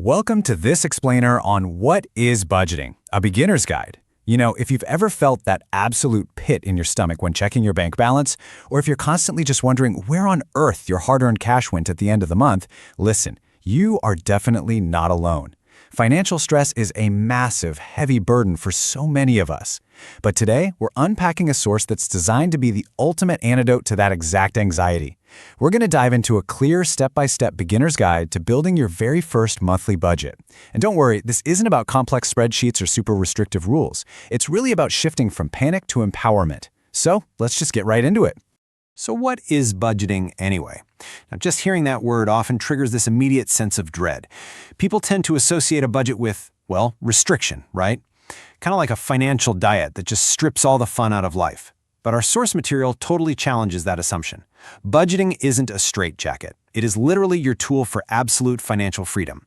Welcome to this explainer on what is budgeting, a beginner's guide. If you've ever felt that absolute pit in your stomach when checking your bank balance, or if you're constantly just wondering where on earth your hard-earned cash went at the end of the month, listen, you are definitely not alone. Financial stress is a massive, heavy burden for so many of us. But today, we're unpacking a source that's designed to be the ultimate antidote to that exact anxiety. We're going to dive into a clear step-by-step beginner's guide to building your very first monthly budget. And don't worry, this isn't about complex spreadsheets or super restrictive rules. It's really about shifting from panic to empowerment. So let's just get right into it. So what is budgeting anyway? Now, just hearing that word often triggers this immediate sense of dread. People tend to associate a budget with, well, restriction, right? Kind of like a financial diet that just strips all the fun out of life. But our source material totally challenges that assumption. Budgeting isn't a straitjacket. It is literally your tool for absolute financial freedom.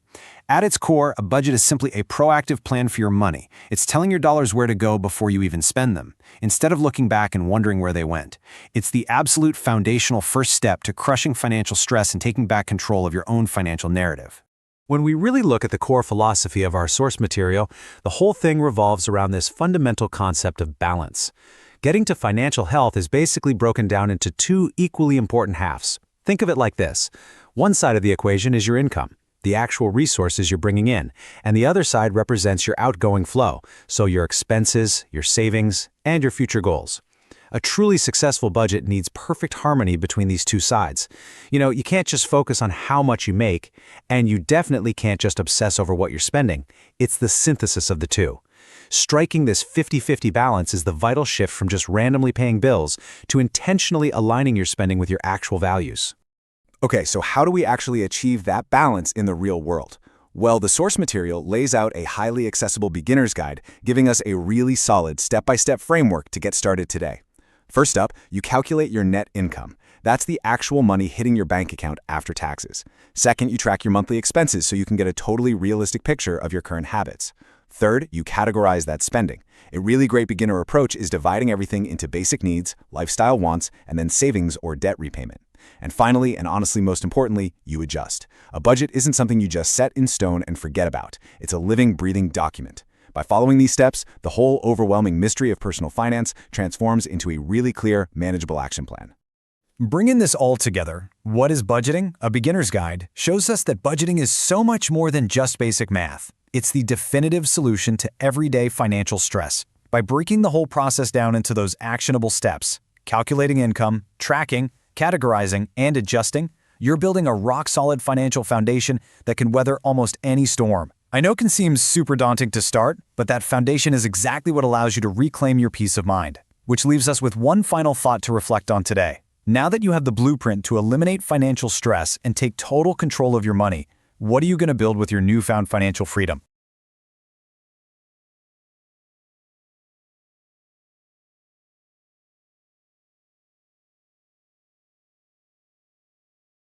At its core, a budget is simply a proactive plan for your money. It's telling your dollars where to go before you even spend them, instead of looking back and wondering where they went. It's the absolute foundational first step to crushing financial stress and taking back control of your own financial narrative. When we really look at the core philosophy of our source material, the whole thing revolves around this fundamental concept of balance. Getting to financial health is basically broken down into two equally important halves. Think of it like this. One side of the equation is your income, the actual resources you're bringing in, and the other side represents your outgoing flow, so your expenses, your savings, and your future goals. A truly successful budget needs perfect harmony between these two sides. You can't just focus on how much you make, and you definitely can't just obsess over what you're spending. It's the synthesis of the two. Striking this 50-50 balance is the vital shift from just randomly paying bills to intentionally aligning your spending with your actual values. Okay, so how do we actually achieve that balance in the real world? Well, the source material lays out a highly accessible beginner's guide, giving us a really solid step-by-step framework to get started today. First up, you calculate your net income. That's the actual money hitting your bank account after taxes. Second, you track your monthly expenses so you can get a totally realistic picture of your current habits. Third, you categorize that spending. A really great beginner approach is dividing everything into basic needs, lifestyle wants, and then savings or debt repayment. And finally, and honestly most importantly, you adjust. A budget isn't something you just set in stone and forget about. It's a living, breathing document. By following these steps, the whole overwhelming mystery of personal finance transforms into a really clear, manageable action plan. Bringing this all together, What is Budgeting? A Beginner's Guide shows us that budgeting is so much more than just basic math. It's the definitive solution to everyday financial stress. By breaking the whole process down into those actionable steps, calculating income, tracking, categorizing, and adjusting, you're building a rock-solid financial foundation that can weather almost any storm. I know it can seem super daunting to start, but that foundation is exactly what allows you to reclaim your peace of mind. Which leaves us with one final thought to reflect on today. Now that you have the blueprint to eliminate financial stress and take total control of your money, what are you going to build with your newfound financial freedom?